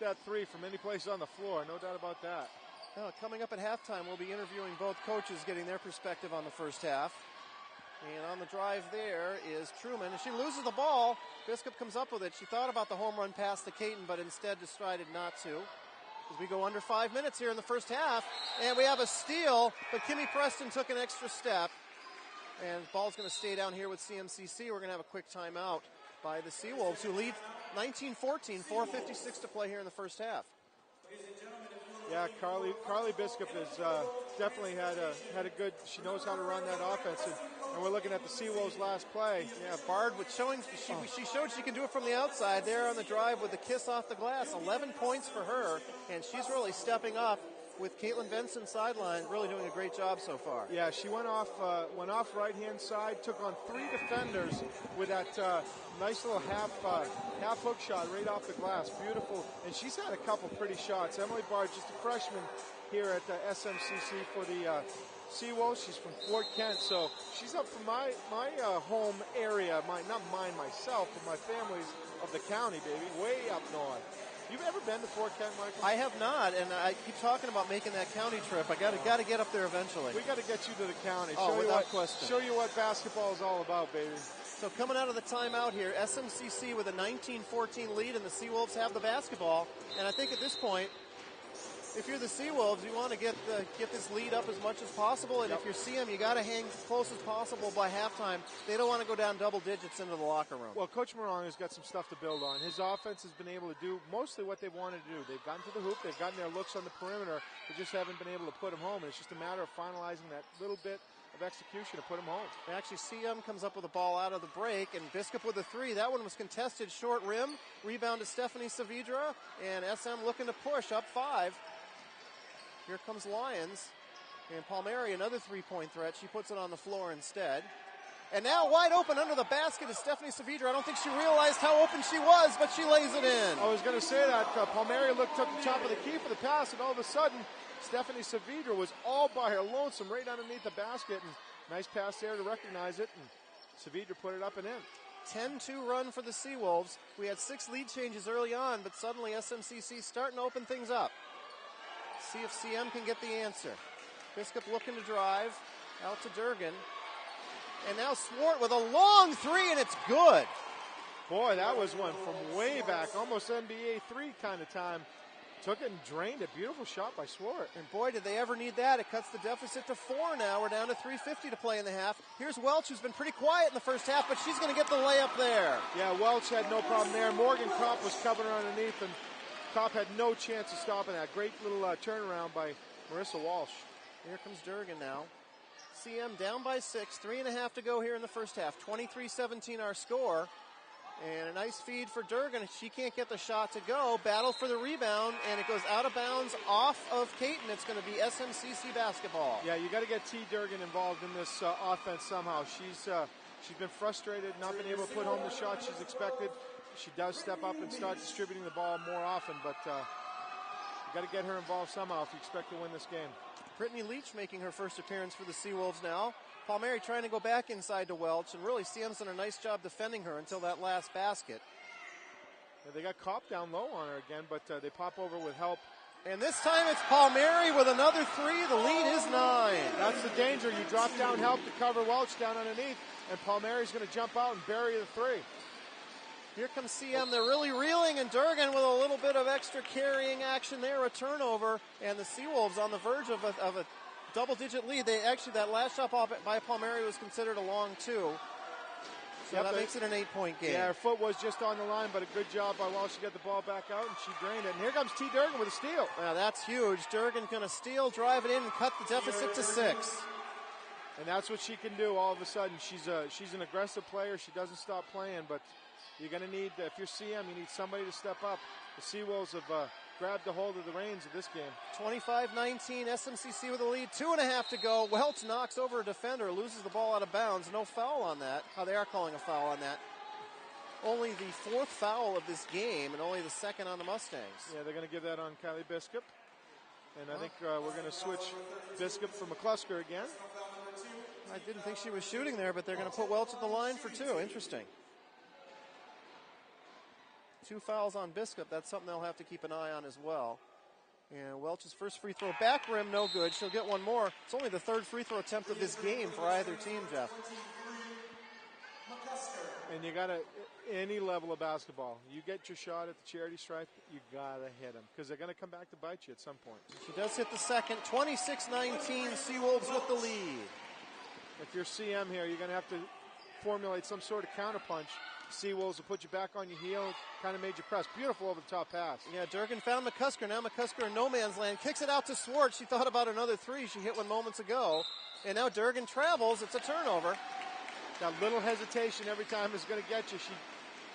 that three from any place on the floor, no doubt about that. Coming up at halftime, we'll be interviewing both coaches, getting their perspective on the first half. And on the drive there is Truman, and she loses the ball. Biskup comes up with it. She thought about the home run pass to Caton, but instead decided not to. As we go under 5 minutes here in the first half, and we have a steal, but Kimmy Preston took an extra step. And the ball's going to stay down here with CMCC. We're going to have a quick timeout by the Seawolves, who lead 19-14, 4:56 to play here in the first half. Yeah, Carly Biskup has definitely had a good. She knows how to run that offense, and we're looking at the Seawolves' last play. Yeah, Bard with showing. She showed she can do it from the outside there on the drive with the kiss off the glass. 11 points for her, and she's really stepping up with Caitlin Benson sideline, really doing a great job so far. Yeah, she went off right-hand side, took on 3 defenders with that nice little half hook shot right off the glass. Beautiful. And she's had a couple pretty shots. Emily Bard, just a freshman here at the SMCC for the Seawolves. She's from Fort Kent, so she's up from my home area. Not mine myself, but my family's of the county, baby, way up north. You've ever been to Fort Kent, Michael? I have not, and I keep talking about making that county trip. I got to get up there eventually. We got to get you to the county. Without question. Show you what basketball is all about, baby. So coming out of the timeout here, SMCC with a 19-14 lead, and the Seawolves have the basketball. And I think at this point, if you're the Seawolves, you want to get this lead up as much as possible. And if you're CM, you got to hang as close as possible by halftime. They don't want to go down double digits into the locker room. Well, Coach Morong has got some stuff to build on. His offense has been able to do mostly what they wanted to do. They've gotten to the hoop. They've gotten their looks on the perimeter. They just haven't been able to put them home. And it's just a matter of finalizing that little bit of execution to put them home. And actually, CM comes up with a ball out of the break, and Biskup with a three. That one was contested, short rim. Rebound to Stephanie Saavedra, and SM looking to push up 5. Here comes Lyons, and Palmieri, another three-point threat. She puts it on the floor instead. And now wide open under the basket is Stephanie Saavedra. I don't think she realized how open she was, but she lays it in. I was going to say that. Palmieri took the top of the key for the pass, and all of a sudden, Stephanie Saavedra was all by her lonesome right underneath the basket. And nice pass there to recognize it, and Saavedra put it up and in. 10-2 run for the Seawolves. We had 6 lead changes early on, but suddenly SMCC starting to open things up. See if CM can get the answer. Biskup looking to drive out to Durgan. And now Swart with a long three, and it's good. Boy, that was one from way back, almost NBA 3 kind of time. Took it and drained it. Beautiful shot by Swart. And boy, did they ever need that. It cuts the deficit to 4 now. We're down to 3:50 to play in the half. Here's Welch, who's been pretty quiet in the first half, but she's going to get the layup there. Yeah, Welch had no problem there. Morgan Kopp was covering underneath, and Kopp had no chance of stopping that. Great little turnaround by Marissa Walsh. Here comes Durgan now. CM down by 6, 3.5 to go here in the first half. 23-17 our score. And a nice feed for Durgan. She can't get the shot to go. Battle for the rebound, and it goes out of bounds off of Caton. It's going to be SMCC basketball. Yeah, you got to get T. Durgan involved in this offense somehow. She's been frustrated, not been able to put home the shot she's expected. She does step up and start distributing the ball more often, but you got to get her involved somehow if you expect to win this game. Brittany Leach making her first appearance for the Seawolves now. Palmieri trying to go back inside to Welch, and really CM's done a nice job defending her until that last basket. Yeah, they got Kopp down low on her again, but they pop over with help. And this time it's Palmieri with another three. The lead is 9. That's the danger. You drop down help to cover Welch down underneath, and Palmieri's going to jump out and bury the 3. Here comes CM. They're really reeling, and Durgan with a little bit of extra carrying action there, a turnover, and the Seawolves on the verge of a double-digit lead. That last shot by Palmieri was considered a long 2. So that makes it an 8-point game. Yeah, her foot was just on the line, but a good job by Walsh to get the ball back out, and she drained it. And here comes T. Durgan with a steal. Now that's huge. Durgan's going to steal, drive it in, and cut the deficit to 6. And that's what she can do all of a sudden. She's an aggressive player. She doesn't stop playing, but you're going to need, if you're CM, you need somebody to step up. The Seawolves have grabbed a hold of the reins of this game. 25-19, SMCC with a lead. 2.5 to go. Welch knocks over a defender, loses the ball out of bounds. No foul on that. They are calling a foul on that. Only the 4th foul of this game, and only the 2nd on the Mustangs. Yeah, they're going to give that on Kylie Biskup. And I think we're going to switch Biskup for McClusker again. I didn't think she was shooting there, but they're going to put Welch at the line for 2. Interesting. 2 fouls on Biskup. That's something they'll have to keep an eye on as well. And Welch's first free throw back rim, no good. She'll get one more. It's only the third free throw attempt of this game for either team, Jeff. And you got to, any level of basketball, you get your shot at the charity stripe, you got to hit them because they're going to come back to bite you at some point. She does hit the second. 26-19, Seawolves with the lead. If you're CM here, you're going to have to formulate some sort of counterpunch. Seawolves will put you back on your heel, kind of made you press. Beautiful over the top pass. Yeah, Durgan found McCusker. Now McCusker in no man's land. Kicks it out to Swartz. She thought about another three. She hit one moments ago. And now Durgan travels. It's a turnover. That little hesitation every time is going to get you.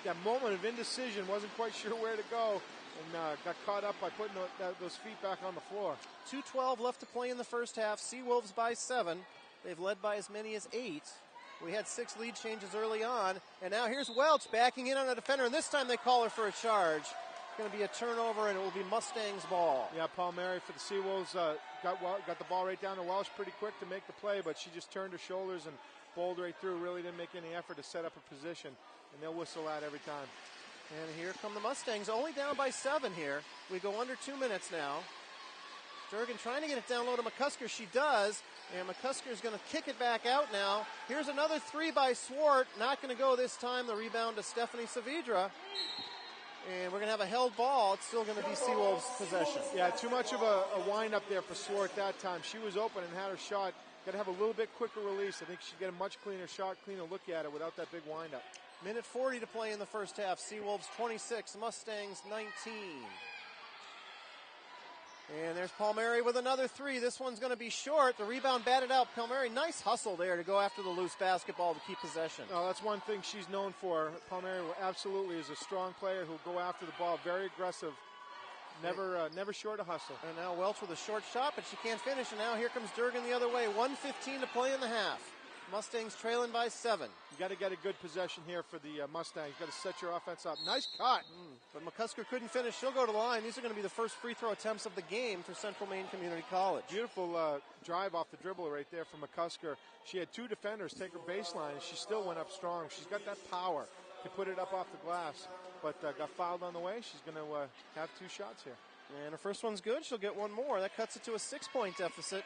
That moment of indecision, wasn't quite sure where to go, and got caught up by putting those feet back on the floor. 2:12 left to play in the first half. Seawolves by 7. They've led by as many as 8. We had 6 lead changes early on, and now here's Welch backing in on a defender, and this time they call her for a charge. It's going to be a turnover, and it will be Mustangs' ball. Yeah, Palmieri for the Seawolves got the ball right down to Welch pretty quick to make the play, but she just turned her shoulders and bowled right through, really didn't make any effort to set up a position, and they'll whistle that every time. And here come the Mustangs, only down by 7 here. We go under 2 minutes now. Durgan trying to get it down low to McCusker. She does, and McCusker's going to kick it back out now. Here's another 3 by Swart. Not going to go this time. The rebound to Stephanie Saavedra. And we're going to have a held ball. It's still going to be Seawolves' possession. Yeah, too much of a wind-up there for Swart that time. She was open and had her shot. Got to have a little bit quicker release. I think she'd get a much cleaner shot, cleaner look at it without that big wind-up. Minute 40 to play in the first half. Seawolves 26, Mustangs 19. And there's Palmieri with another 3. This one's going to be short. The rebound batted out. Palmieri, nice hustle there to go after the loose basketball to keep possession. Oh, that's one thing she's known for. Palmieri absolutely is a strong player who'll go after the ball, very aggressive, never short a hustle. And now Welch with a short shot, but she can't finish. And now here comes Durgan the other way. 1:15 to play in the half. Mustangs trailing by 7. You got to get a good possession here for the Mustangs. You got to set your offense up. Nice cut. But McCusker couldn't finish. She'll go to the line. These are going to be the first free throw attempts of the game for Central Maine Community College. Beautiful drive off the dribble right there from McCusker. She had 2 defenders take her baseline, and she still went up strong. She's got that power to put it up off the glass, but got fouled on the way. She's going to have 2 shots here. And her first one's good. She'll get one more. That cuts it to a 6-point deficit.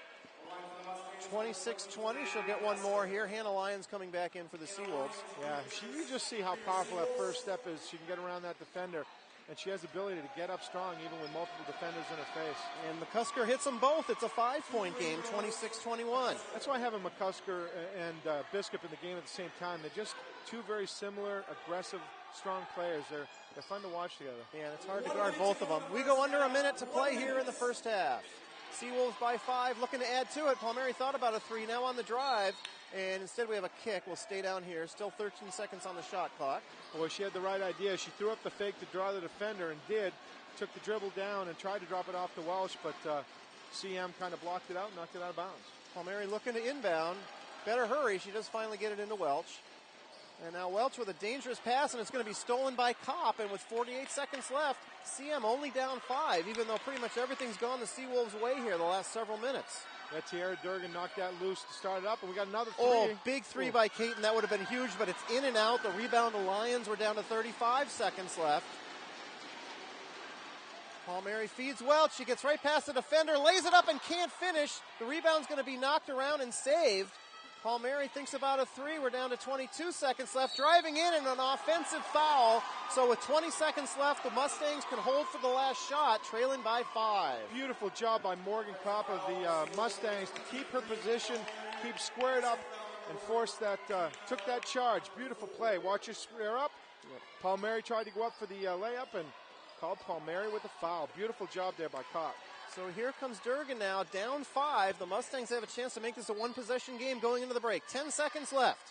26-20. She'll get one more here. Hannah Lyons coming back in for the Seawolves. Yeah, you just see how powerful that first step is. She can get around that defender, and she has the ability to get up strong even with multiple defenders in her face. And McCusker hits them both. It's a 5-point game, 26-21. That's why having McCusker and Biskup in the game at the same time, they're just 2 very similar, aggressive, strong players. They're fun to watch together. Yeah, and it's hard to guard both of them. We go under a minute to play here in the first half. Seawolves by 5, looking to add to it. Palmieri thought about a 3, now on the drive, and instead we have a kick. We'll stay down here. Still 13 seconds on the shot clock. Well, she had the right idea. She threw up the fake to draw the defender and did. Took the dribble down and tried to drop it off to Welch, but CM kind of blocked it out and knocked it out of bounds. Palmieri looking to inbound. Better hurry. She does finally get it into Welch. And now Welch with a dangerous pass, and it's going to be stolen by Kopp. And with 48 seconds left, CM only down 5, even though pretty much everything's gone the Seawolves' way here the last several minutes. That's Tiara Durgan knocked that loose to start it up, and we got another 3. Oh, big 3 by Caton. That would have been huge, but it's in and out. The rebound to Lyons. We're down to 35 seconds left. Palmieri feeds Welch. She gets right past the defender, lays it up and can't finish. The rebound's going to be knocked around and saved. Palmieri thinks about a 3. We're down to 22 seconds left. Driving in and an offensive foul. So with 20 seconds left, the Mustangs can hold for the last shot, trailing by 5. Beautiful job by Morgan Kopp of the Mustangs to keep her position, keep squared up, and force that, took that charge. Beautiful play. Watch her square up. Palmieri tried to go up for the layup and called Palmieri with a foul. Beautiful job there by Kopp. So here comes Durgan now, down 5. The Mustangs have a chance to make this a 1-possession game going into the break. 10 seconds left.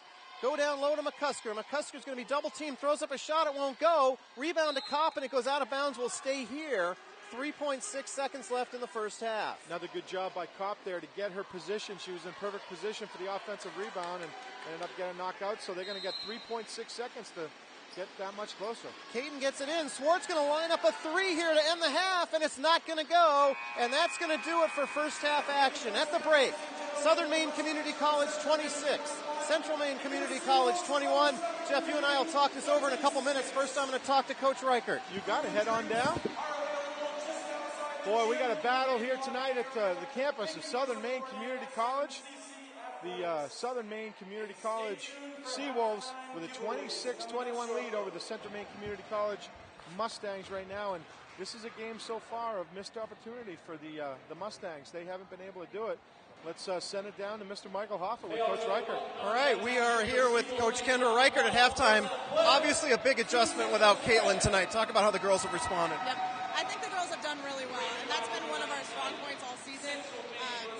Go down low to McCusker. McCusker's going to be double-teamed, throws up a shot, it won't go. Rebound to Kopp, and it goes out of bounds. Will stay here. 3.6 seconds left in the first half. Another good job by Kopp there to get her position. She was in perfect position for the offensive rebound and ended up getting knocked out, so they're going to get 3.6 seconds to get that much closer. Caton gets it in. Swartz going to line up a 3 here to end the half, and it's not going to go. And that's going to do it for first half action. At the break, Southern Maine Community College 26, Central Maine Community College 21. Jeff, you and I will talk this over in a couple minutes. First, I'm going to talk to Coach Reichert. You got to head on down. Boy, we got a battle here tonight at the campus of Southern Maine Community College. The Southern Maine Community College Seawolves with a 26-21 lead over the Central Maine Community College Mustangs right now. And this is a game so far of missed opportunity for the Mustangs. They haven't been able to do it. Let's send it down to Mr. Michael Hoffer with Coach Reichert. All right, we are here with Coach Kendra Reichert at halftime. Obviously a big adjustment without Caitlin tonight. Talk about how the girls have responded. Yep. I think the girls have done really well, and that's been one of our strong points all season.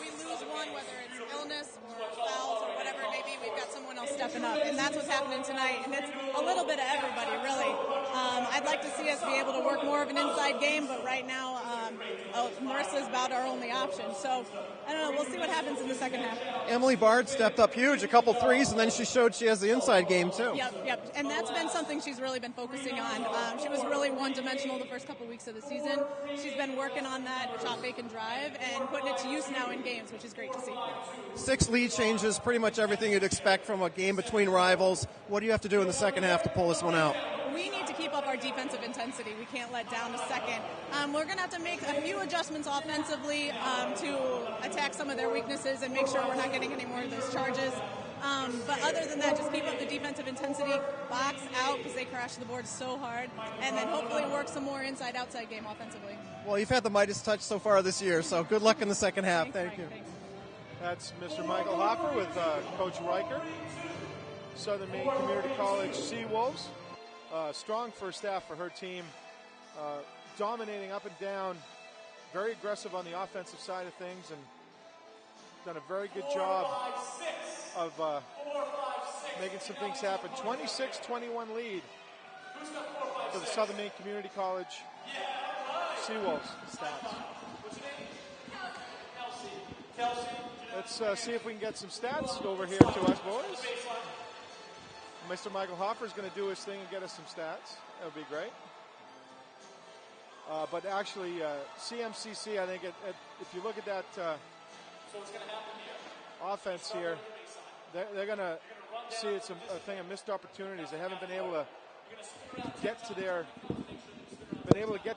We lose one, whether it's illness or fouls or whatever it may be, we've got someone else stepping up, and that's what's happening tonight, and it's a little bit of everybody, really. I'd like to see us be able to work more of an inside game, but right now, Marissa's about our only option. So, I don't know, we'll see what happens in the second half. Emily Bard stepped up huge, a couple threes, and then she showed she has the inside game, too. Yep, and that's been something she's really been focusing on. She was really one-dimensional the first couple weeks of the season. She's been working on that shot, fake, and drive, and putting it to use now in games, which is great to see. 6 lead changes, pretty much everything you'd expect from a game between rivals. What do you have to do in the second half to pull this one out? We need to keep up our defensive intensity. We can't let down a second. We're going to have to make a few adjustments offensively to attack some of their weaknesses and make sure we're not getting any more of those charges. But other than that, just keep up the defensive intensity, box out because they crash the board so hard, and then hopefully work some more inside-outside game offensively. Well, you've had the Midas touch so far this year, so good luck in the second half. Thank you. Thanks. That's Mr. Michael Hopper with Coach Reichert. Southern Maine Community College Seawolves. Strong first half for her team. Dominating up and down. Very aggressive on the offensive side of things and done a very good job of making some things happen. 26-21 lead for the Southern Maine Community College Seawolves. Stats. Let's see if we can get some stats over here to us, boys. Mr. Michael Hoffer is going to do his thing and get us some stats. That would be great. But actually, CMCC, I think, if you look at that offense here, they're going to see it's a thing of missed opportunities. They haven't been able to get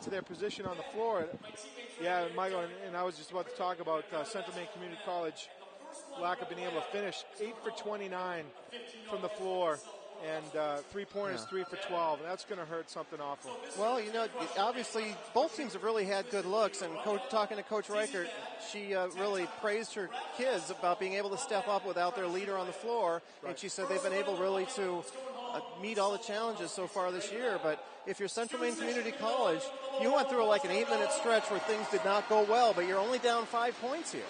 to their position on the floor. Yeah, Michael, and I was just about to talk about Central Maine Community College lack of being able to finish. 8 for 29 from the floor. And 3-pointers, 3 for 12. And that's going to hurt something awful. Well, you know, obviously both teams have really had good looks. And talking to Coach Reichert, she really praised her kids about being able to step up without their leader on the floor. Right. And she said they've been able really to meet all the challenges so far this year. But if you're Central Maine Community College, you went through like an 8-minute stretch where things did not go well, but you're only down 5 points here.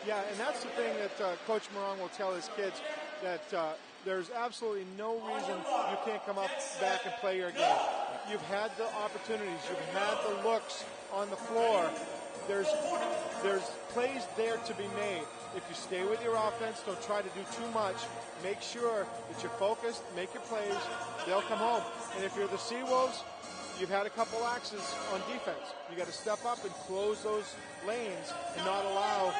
Yeah, and that's the thing that Coach Morong will tell his kids, that there's absolutely no reason you can't come up back and play your game. You've had the opportunities. You've had the looks on the floor. There's plays there to be made. If you stay with your offense, don't try to do too much. Make sure that you're focused, make your plays, they'll come home. And if you're the Seawolves, you've had a couple axes on defense. You got to step up and close those lanes and not allow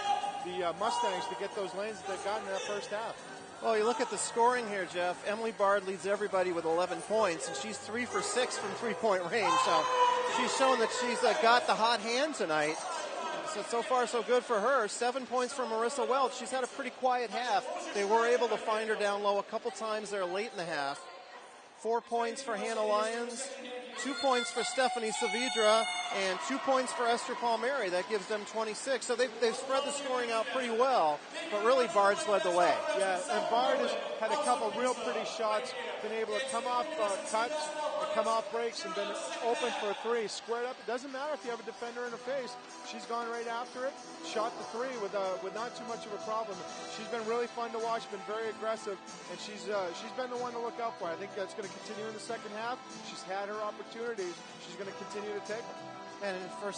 the Mustangs to get those lanes that they've gotten in that first half. Well, you look at the scoring here, Jeff. Emily Bard leads everybody with 11 points, and she's 3 for 6 from three-point range. So she's shown that she's got the hot hand tonight. So far, so good for her. 7 points from Marissa Welch. She's had a pretty quiet half. They were able to find her down low a couple times there late in the half. 4 points for Hannah Lyons, 2 points for Stephanie Savidra, and 2 points for Esther Palmieri. That gives them 26. So they've spread the scoring out pretty well, but really Bard's led the way. Yeah, and Bard has had a couple real pretty shots, been able to come off cuts and come off breaks and been open for a three, squared up. It doesn't matter if you have a defender in the face. She's gone right after it, shot the three with not too much of a problem. She's been really fun to watch, been very aggressive, and she's been the one to look out for. I think that's going to continue in the second half. She's had her opportunities. She's going to continue to take them. And for